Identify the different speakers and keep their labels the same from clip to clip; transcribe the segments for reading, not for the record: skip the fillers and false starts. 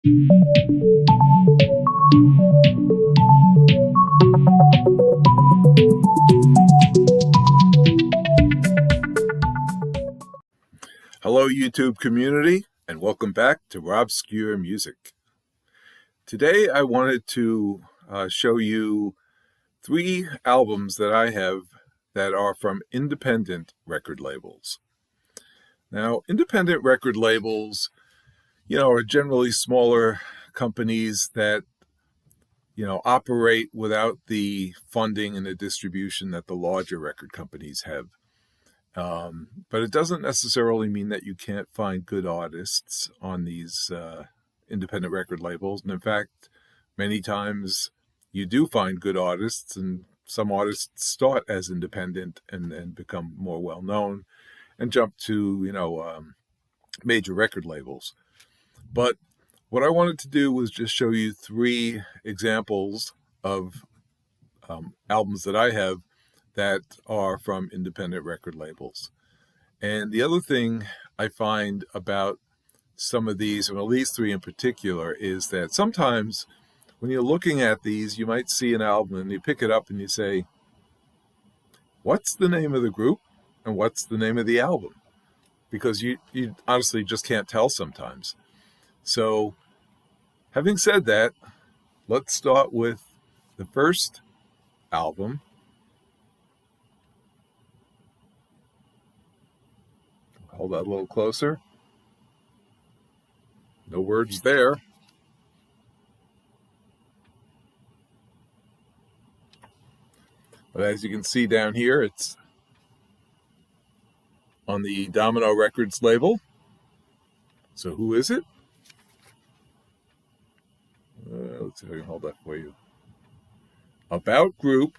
Speaker 1: Hello, YouTube community, and welcome back to RobScure Music. Today, I wanted to show you 3 albums that I have that are from independent record labels. Now, independent record labels, are generally smaller companies that, operate without the funding and the distribution that the larger record companies have. But it doesn't necessarily mean that you can't find good artists on these independent record labels. And in fact, many times you do find good artists, and some artists start as independent and then become more well-known and jump to, major record labels. But what I wanted to do was just show you 3 examples of albums that I have that are from independent record labels. And the other thing I find about some of these, well, these 3 in particular, is that sometimes when you're looking at these, you might see an album and you pick it up and you say, what's the name of the group and what's the name of the album? Because you honestly just can't tell sometimes. So having said that, let's start with the first album. Hold that a little closer. No words there. But as you can see down here, it's on the Domino Records label. So who is it? Let's see if I can hold that for you. About Group,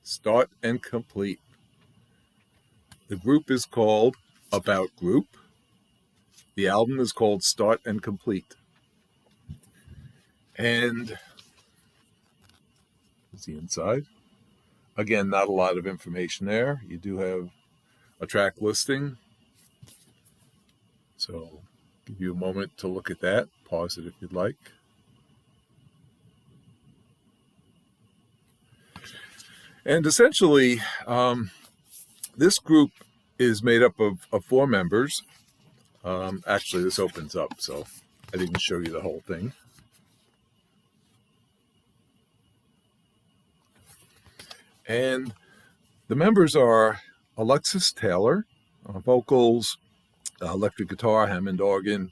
Speaker 1: Start and Complete. The group is called About Group. The album is called Start and Complete. And is the inside. Again, not a lot of information there. You do have a track listing. So give you a moment to look at that. Pause it if you'd like. And essentially, this group is made up of 4 members. Actually, this opens up, so I didn't show you the whole thing. And the members are Alexis Taylor, vocals, electric guitar, Hammond organ,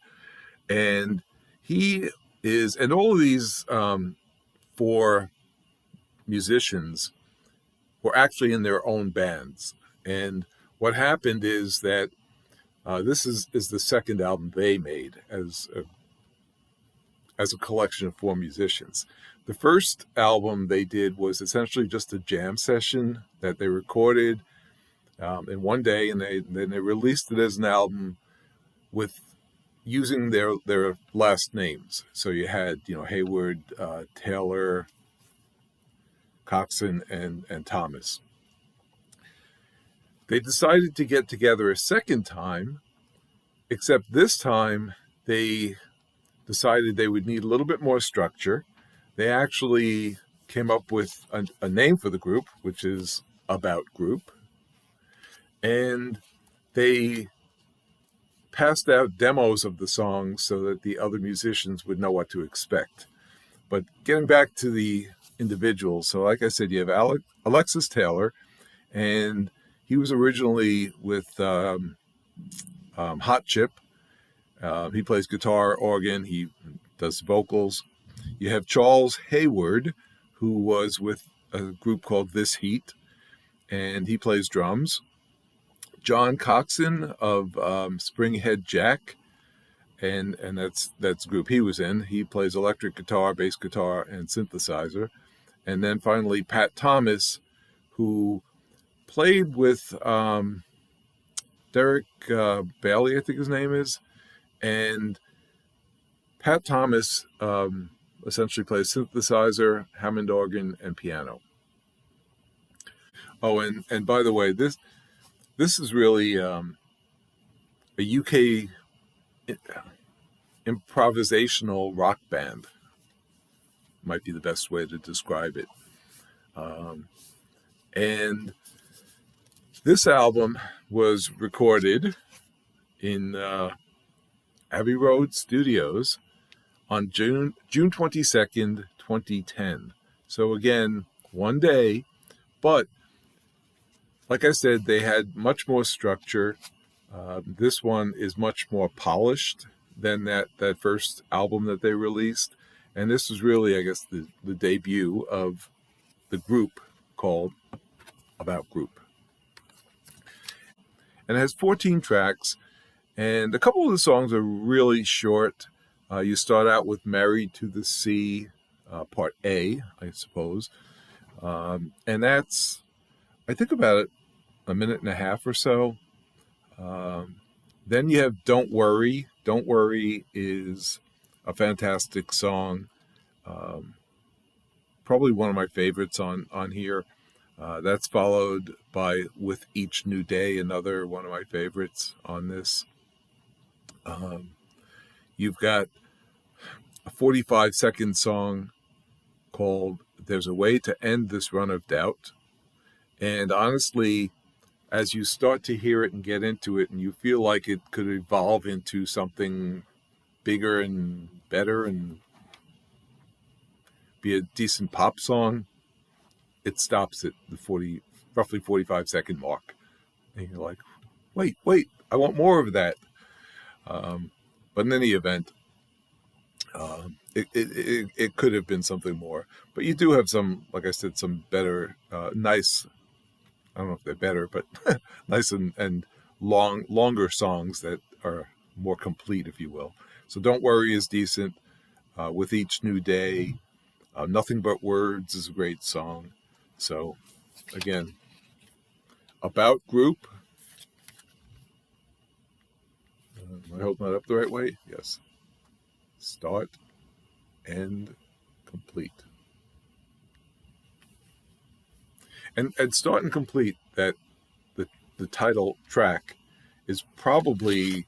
Speaker 1: and he is, and all of these 4 musicians were actually in their own bands. And what happened is that this is the second album they made as a collection of 4 musicians. The first album they did was essentially just a jam session that they recorded in one day, and then they released it as an album with using their last names. So you had Hayward, Taylor, Coxon, and Thomas. They decided to get together a second time, except this time they decided they would need a little bit more structure. They actually came up with a name for the group, which is About Group. And they passed out demos of the songs so that the other musicians would know what to expect. But getting back to the individuals, so like I said, you have Alexis Taylor, and he was originally with Hot Chip. He plays guitar, organ, he does vocals. You have Charles Hayward, who was with a group called This Heat, and he plays drums. John Coxon of Springhead Jack, and that's the group he was in. He plays electric guitar, bass guitar, and synthesizer. And then finally, Pat Thomas, who played with Derek Bailey, I think his name is. And Pat Thomas essentially plays synthesizer, Hammond organ, and piano. Oh, and by the way, this is really a UK improvisational rock band, might be the best way to describe it. And this album was recorded in Abbey Road Studios on June 22nd, 2010. So again, one day, but like I said, they had much more structure. This one is much more polished than that first album that they released. And this was really, I guess, the debut of the group called About Group. And it has 14 tracks, and a couple of the songs are really short. You start out with Married to the Sea, part A, I suppose. And that's, I think, about a minute and a half or so. Then you have Don't Worry. Don't Worry is a fantastic song. Probably one of my favorites on here. That's followed by With Each New Day, another one of my favorites on this. You've got a 45-second song called There's a Way to End This Run of Doubt. And honestly, as you start to hear it and get into it, and you feel like it could evolve into something bigger and better and be a decent pop song, it stops at the roughly 45-second mark. And you're like, wait, I want more of that. But in any event, it could have been something more. But you do have some, like I said, some better, nice, I don't know if they're better, but nice and longer songs that are more complete, if you will. So Don't Worry is decent. With Each New Day, Nothing But Words is a great song. So again, About Group. I hope not up the right way. Yes. Start, End, Complete. And Start and Complete, that the title track is probably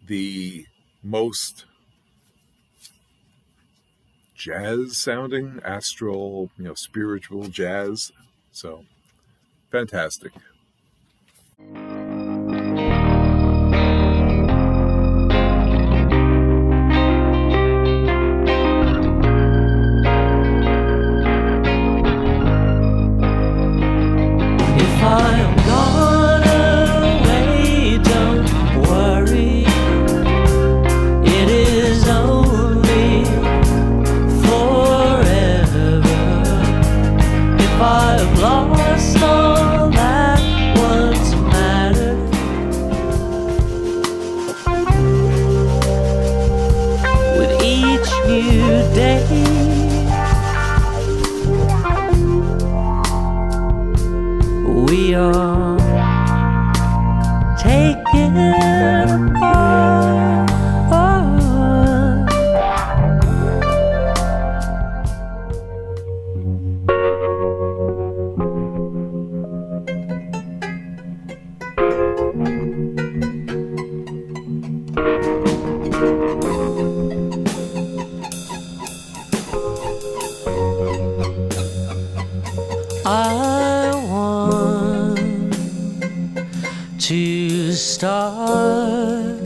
Speaker 1: the most jazz sounding, astral, spiritual jazz. So fantastic.
Speaker 2: We are taking apart. I want to start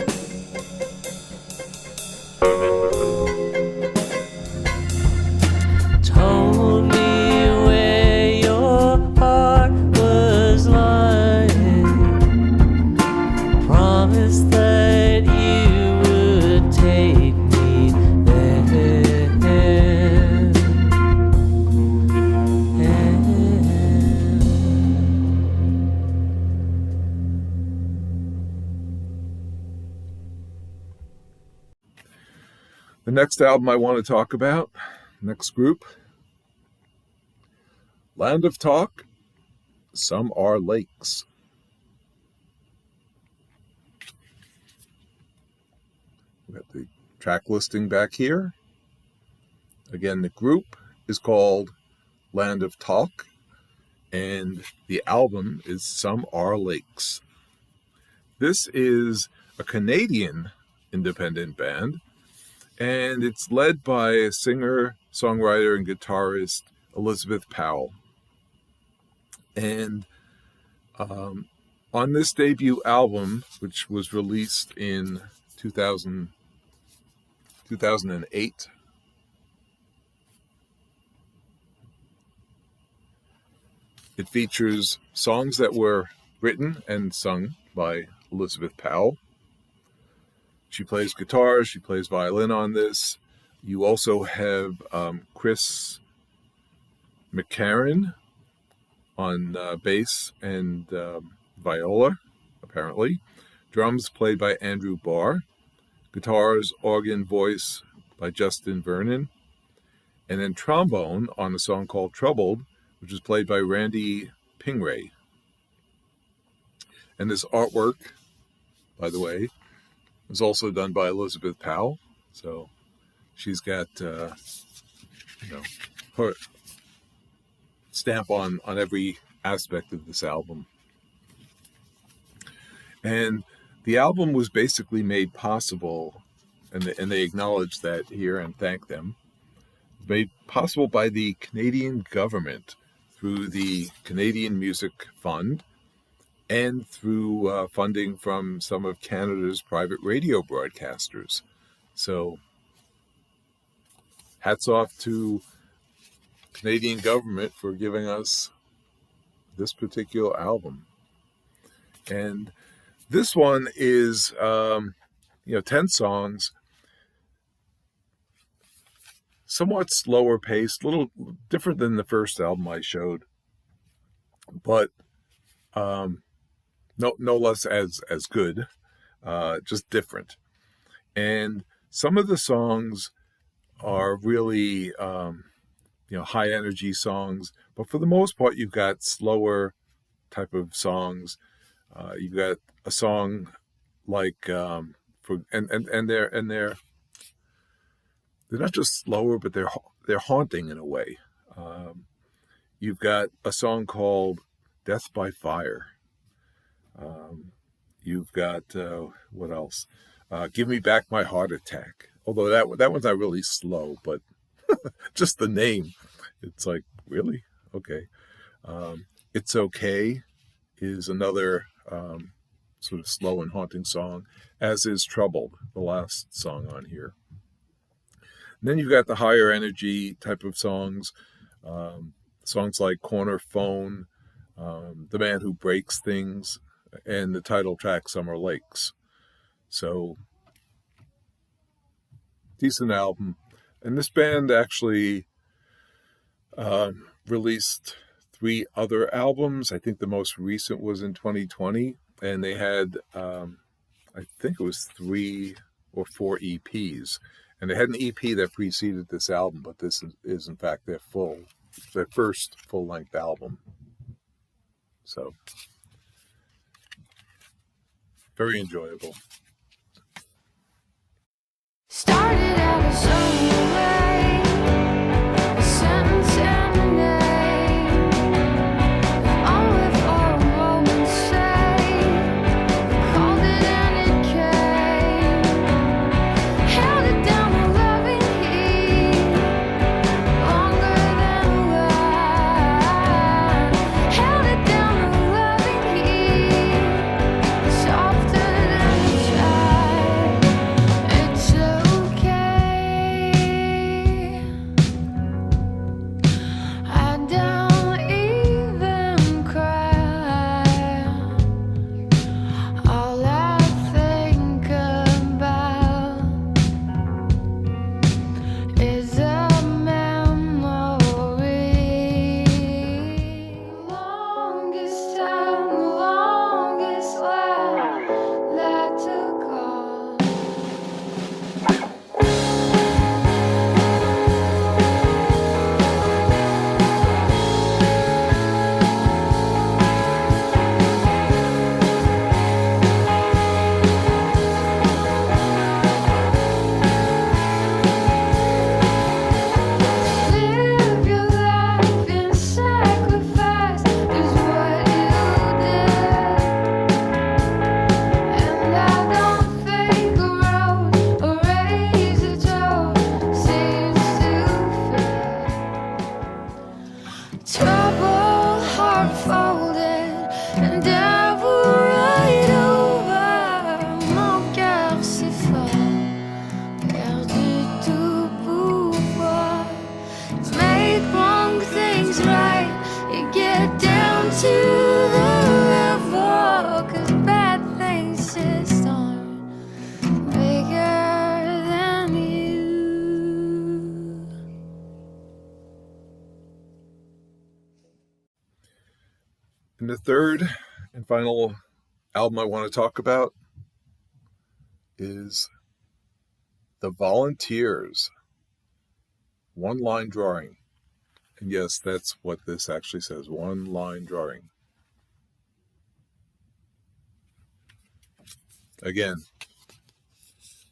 Speaker 2: told me where your heart was lying, promised that you would take me there.
Speaker 1: The next album I want to talk about, next group, Land of Talk, Some Are Lakes. We got the track listing back here. Again, the group is called Land of Talk, and the album is Some Are Lakes. This is a Canadian independent band. and it's led by singer, songwriter, and guitarist Elizabeth Powell. And on this debut album, which was released in 2008, it features songs that were written and sung by Elizabeth Powell. She plays guitar, she plays violin on this. You also have Chris McCarran on bass and viola, apparently. Drums played by Andrew Barr. Guitars, organ, voice by Justin Vernon. And then trombone on a song called Troubled, which is played by Randy Pingray. And this artwork, by the way, was also done by Elizabeth Powell. So she's got, her stamp on every aspect of this album. And the album was basically made possible, and they acknowledge that here and thank them, made possible by the Canadian government through the Canadian Music Fund and through funding from some of Canada's private radio broadcasters. So hats off to Canadian government for giving us this particular album. And this one is 10 songs, somewhat slower paced, a little different than the first album I showed, but no less as good, just different. And some of the songs are really high energy songs, but for the most part you've got slower type of songs. You've got a song like they're not just slower, but they're haunting in a way. You've got a song called Death by Fire. You've got what else? Give Me Back My Heart Attack. Although that one's not really slow, but just the name, it's like, really? Okay. It's Okay is another sort of slow and haunting song, as is Troubled, the last song on here. And then you've got the higher energy type of songs, songs like Corner Phone, The Man Who Breaks Things, and the title track Summer Lakes. So, decent album. And this band actually released 3 other albums. I think the most recent was in 2020, and they had, I think it was 3 or 4 EPs. And they had an EP that preceded this album, but this is in fact their first full-length album. So, very enjoyable.
Speaker 3: Started out a summer rain, a sentence and a name. Only for a moment's sake, called it and it came. Held it down a loving heat, longer than a line. Held it down a loving heat, softer than a child. It's okay.
Speaker 1: And the third and final album I want to talk about is The Volunteers, One Line Drawing. And yes, that's what this actually says, One Line Drawing. Again,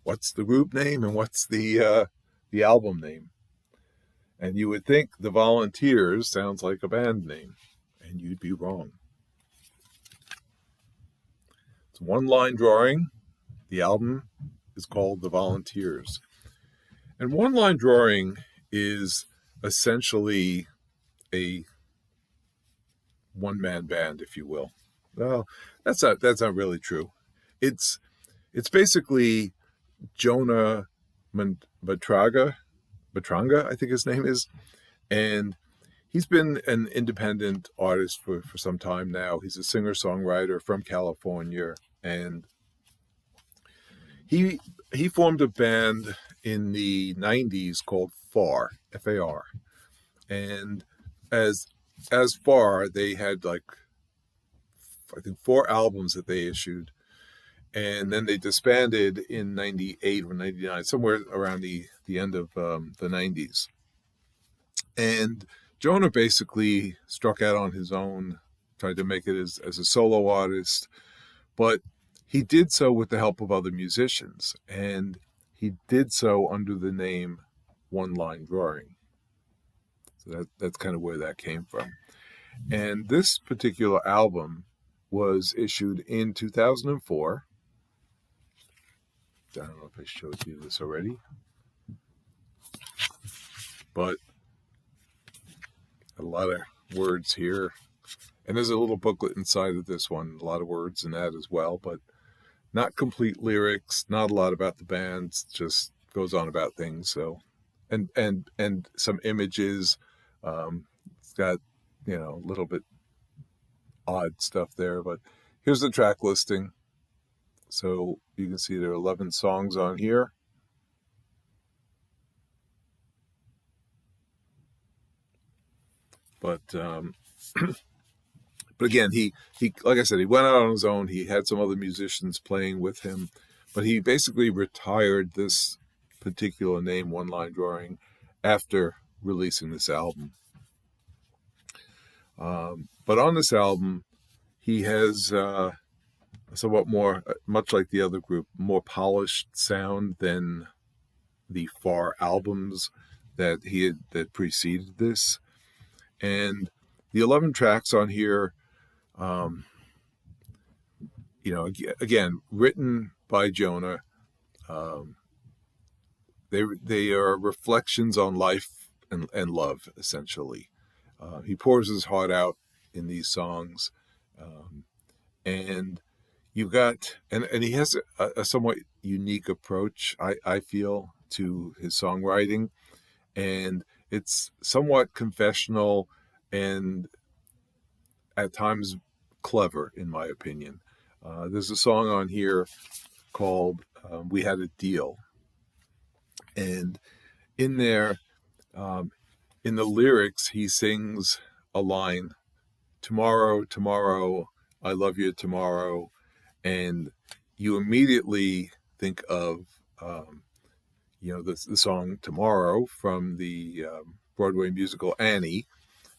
Speaker 1: what's the group name and what's the album name? And you would think The Volunteers sounds like a band name, and you'd be wrong. It's One Line Drawing. The album is called The Volunteers. And One Line Drawing is essentially a one-man band, if you will. Well, that's not really true. It's basically Jonah Batranga, I think his name is, and he's been an independent artist for some time now. He's a singer-songwriter from California, and he formed a band in the 90s called FAR, F-A-R. And as FAR, they had I think 4 albums that they issued. And then they disbanded in 98 or 99, somewhere around the end of the 90s. And Jonah basically struck out on his own, tried to make it as a solo artist, but he did so with the help of other musicians, and he did so under the name One Line Drawing. So that's kind of where that came from. And this particular album was issued in 2004. I don't know if I showed you this already, but a lot of words here. And there's a little booklet inside of this one, a lot of words in that as well, but not complete lyrics, not a lot about the band, just goes on about things. So, and some images. It's got, a little bit odd stuff there, but here's the track listing. So you can see there are 11 songs on here. But but again, he like I said, he went out on his own. He had some other musicians playing with him, but he basically retired this particular name, One Line Drawing, after releasing this album. But on this album, he has somewhat more, much like the other group, more polished sound than the FAR albums that preceded this. And the 11 tracks on here, again, written by Jonah. They are reflections on life and love, essentially. He pours his heart out in these songs, and you've got, and he has a somewhat unique approach, I feel, to his songwriting, and it's somewhat confessional and at times clever, in my opinion. There's a song on here called "We Had a Deal," and in there, in the lyrics, he sings a line, "Tomorrow, tomorrow, I love you tomorrow," and you immediately think of the song "Tomorrow" from the Broadway musical Annie,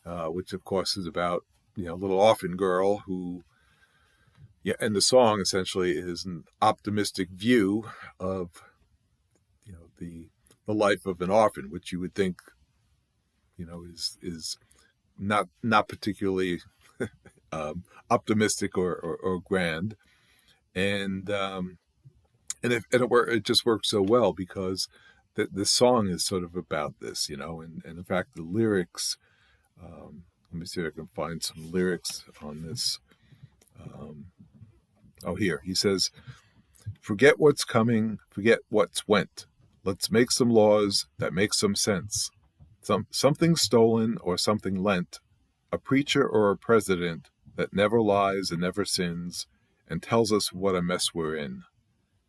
Speaker 1: which of course is about a little orphan girl who, and the song essentially is an optimistic view of the life of an orphan, which you would think is not particularly optimistic or grand, and it just works so well because the song is sort of about this, and in fact the lyrics. Let me see if I can find some lyrics on this. Here he says, "Forget what's coming, forget what's went. Let's make some laws that make some sense. Something stolen or something lent, a preacher or a president that never lies and never sins, and tells us what a mess we're in.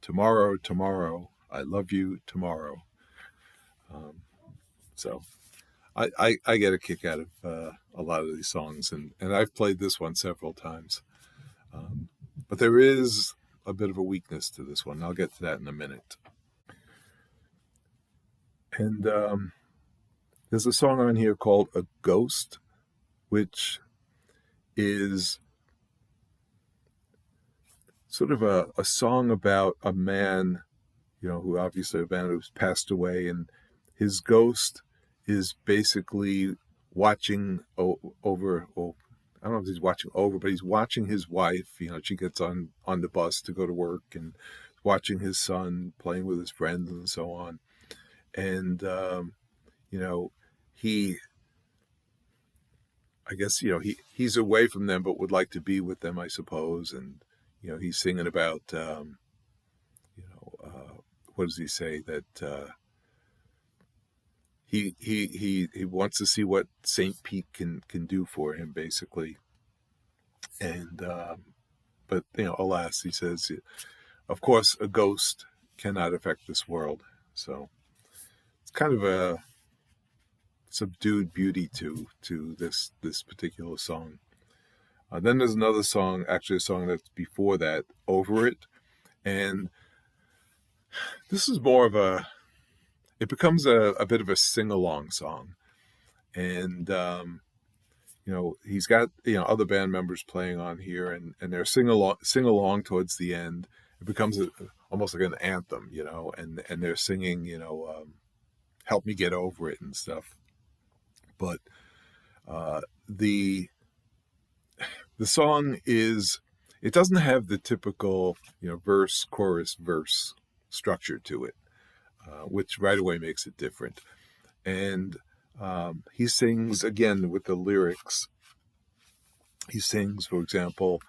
Speaker 1: Tomorrow, tomorrow, I love you tomorrow." So I get a kick out of a lot of these songs, and I've played this one several times. But there is a bit of a weakness to this one. I'll get to that in a minute. And there's a song on here called "A Ghost," which is sort of a song about a man, who obviously a man who's passed away, and his ghost is basically watching over. I don't know if he's watching over, but he's watching his wife. She gets on the bus to go to work and watching his son playing with his friends and so on. And, I guess, he's away from them, but would like to be with them, I suppose. And, he's singing about, what does he say? That he wants to see what St. Pete can do for him, basically. And but alas, he says, of course, a ghost cannot affect this world. So it's kind of a subdued beauty to this particular song. Then there's another song, actually a song that's before that, "Over It," and this is more of it becomes a bit of a sing-along song. And, he's got, other band members playing on here, and they're sing along towards the end. It becomes almost like an anthem, and they're singing, "Help Me Get Over It" and stuff. But the song it doesn't have the typical, verse, chorus, verse structure to it. Which right away makes it different. And he sings, again, with the lyrics. He sings, for example,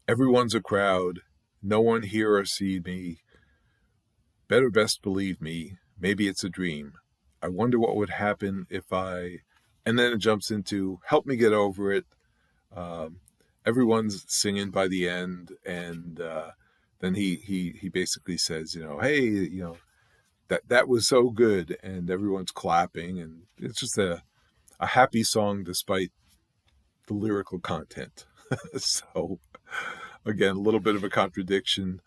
Speaker 1: "Everyone's a crowd, no one hear or see me. Better best believe me, maybe it's a dream. I wonder what would happen if I..." And then it jumps into "Help me get over it." Everyone's singing by the end, and then he basically says, "Hey, that was so good," and everyone's clapping, and it's just a happy song despite the lyrical content. So again, a little bit of a contradiction,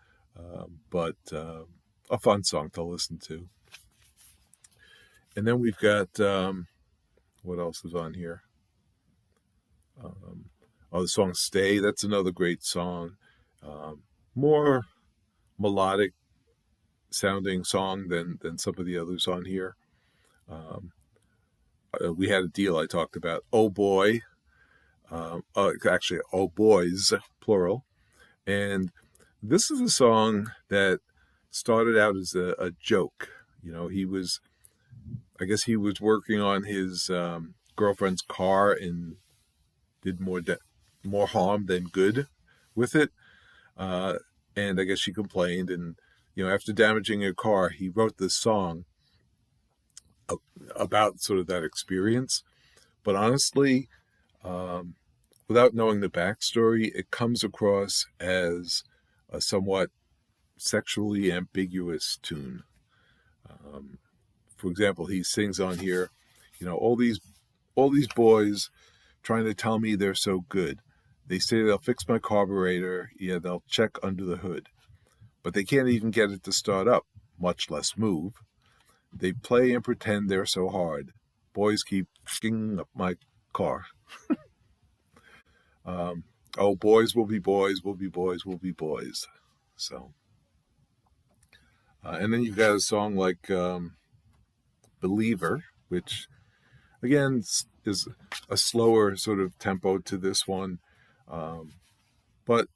Speaker 1: but a fun song to listen to. And then we've got what else is on here? The song "Stay." That's another great song. More melodic sounding song than some of the others on here. We Had a Deal I talked about. "Oh Boy," actually "Oh Boys," plural. And this is a song that started out as a joke. I guess he was working on his girlfriend's car and did more harm than good with it. And I guess she complained, and after damaging her car, he wrote this song about sort of that experience. But honestly, without knowing the backstory, it comes across as a somewhat sexually ambiguous tune. For example, he sings on here, all these boys trying to tell me they're so good. They say they'll fix my carburetor, they'll check under the hood. But they can't even get it to start up, much less move. They play and pretend they're so hard. Boys keep f***ing up my car. Oh, boys will be boys, will be boys, will be boys. So, and then you've got a song like "Believer," which, again, is a slower sort of tempo to this one. But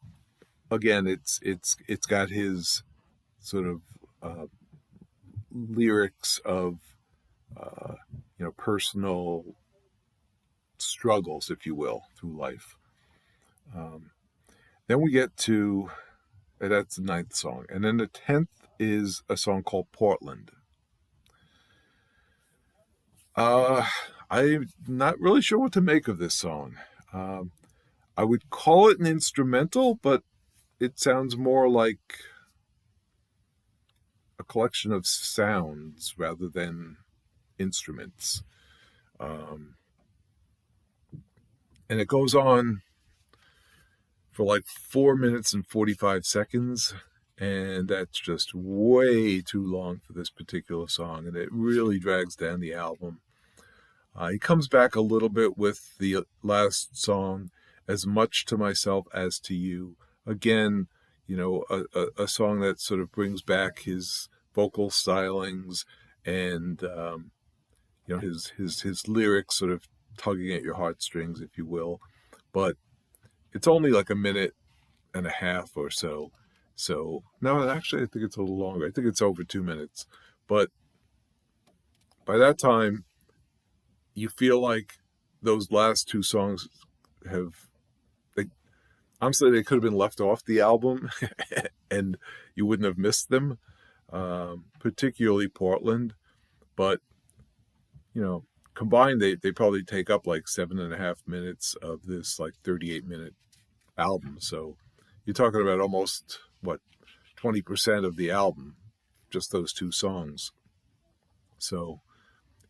Speaker 1: again, it's got his sort of lyrics of personal struggles, if you will, through life. Then we get to that's the 9th song, and then the 10th is a song called "Portland." I'm not really sure what to make of this song. I would call it an instrumental, but it sounds more like a collection of sounds rather than instruments. And it goes on for like 4 minutes and 45 seconds. And that's just way too long for this particular song. And it really drags down the album. He comes back a little bit with the last song, As Much to Myself as to You. Again, you know, a song that sort of brings back his vocal stylings and, you know, his lyrics sort of tugging at your heartstrings, if you will. But it's only like a minute and a half or so. So, no, actually, I think it's a little longer. I think it's over 2 minutes. But by that time, you feel like those last two songs honestly, they could have been left off the album and you wouldn't have missed them, particularly Portland. But, you know, combined, they probably take up like 7.5 minutes of this like 38-minute album. So you're talking about almost, 20% of the album, just those two songs. So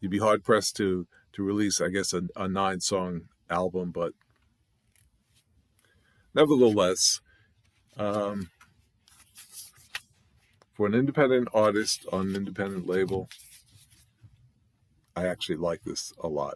Speaker 1: you'd be hard-pressed to release, I guess, a 9-song album, but nevertheless, for an independent artist on an independent label, I actually like this a lot.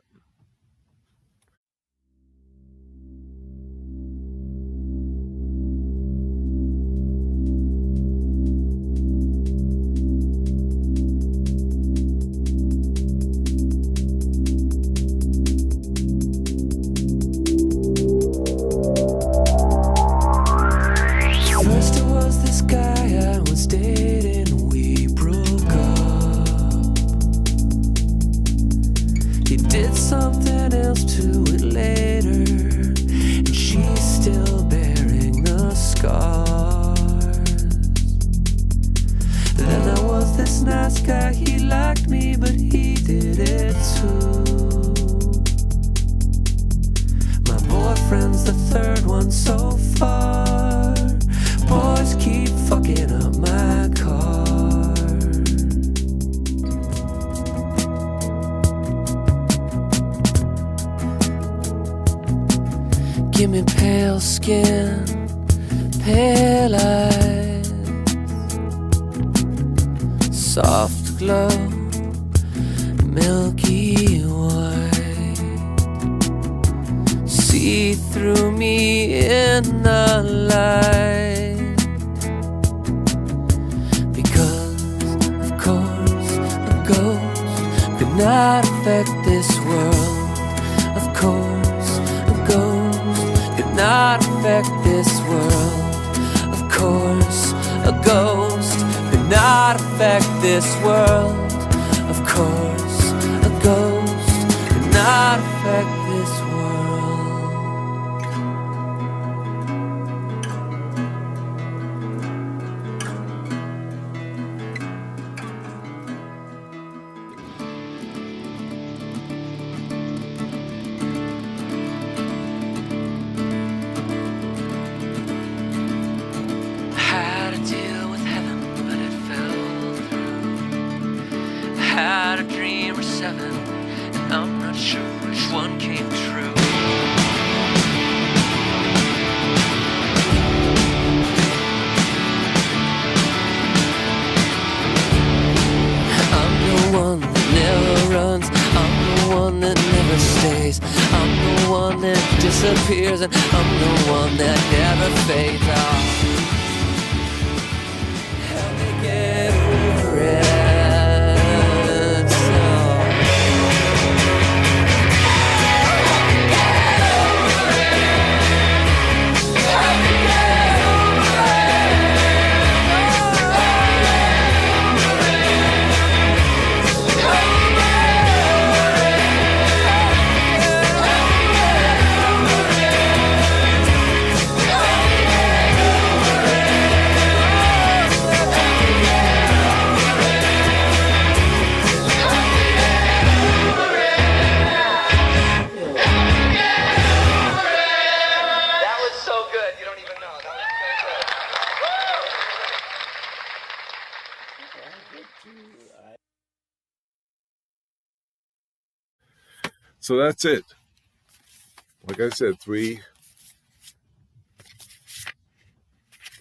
Speaker 2: Something else to it later, and she's still bearing the scars. Then there was this nice guy, he liked me, but he did it too. My boyfriend's the third one so far. Boys keep fucking up my car. Give me pale skin, pale eyes, soft glow, milky white. See through me in the light, because of course a ghost could not affect this world. Of course a ghost not affect this world. Of course, a ghost could not affect this world. Of course, a ghost could not affect this world. Had a dream or 7, and I'm not sure which one came true. I'm the one that never runs, I'm the one that never stays, I'm the one that disappears, and I'm the one that never fades off. Help me get over it.
Speaker 1: So that's it. Like I said, 3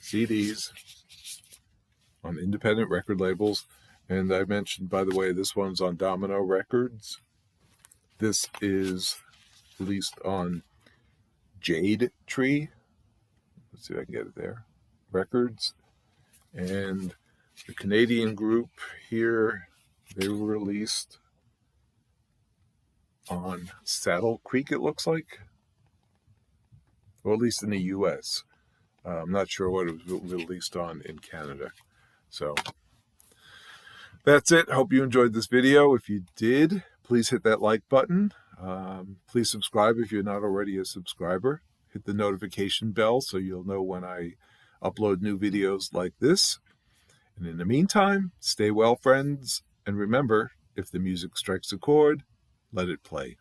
Speaker 1: CDs on independent record labels. And I mentioned, by the way, this one's on Domino Records. This is released on Jade Tree. Let's see if I can get it there. Records. And the Canadian group here, they were released on Saddle Creek, it looks like. Or at least in the U.S. I'm not sure what it was released on in Canada. So that's it. Hope you enjoyed this video. If you did, please hit that like button. Please subscribe if you're not already a subscriber. Hit the notification bell so you'll know when I upload new videos like this. And in the meantime, stay well, friends. And remember, if the music strikes a chord, let it play.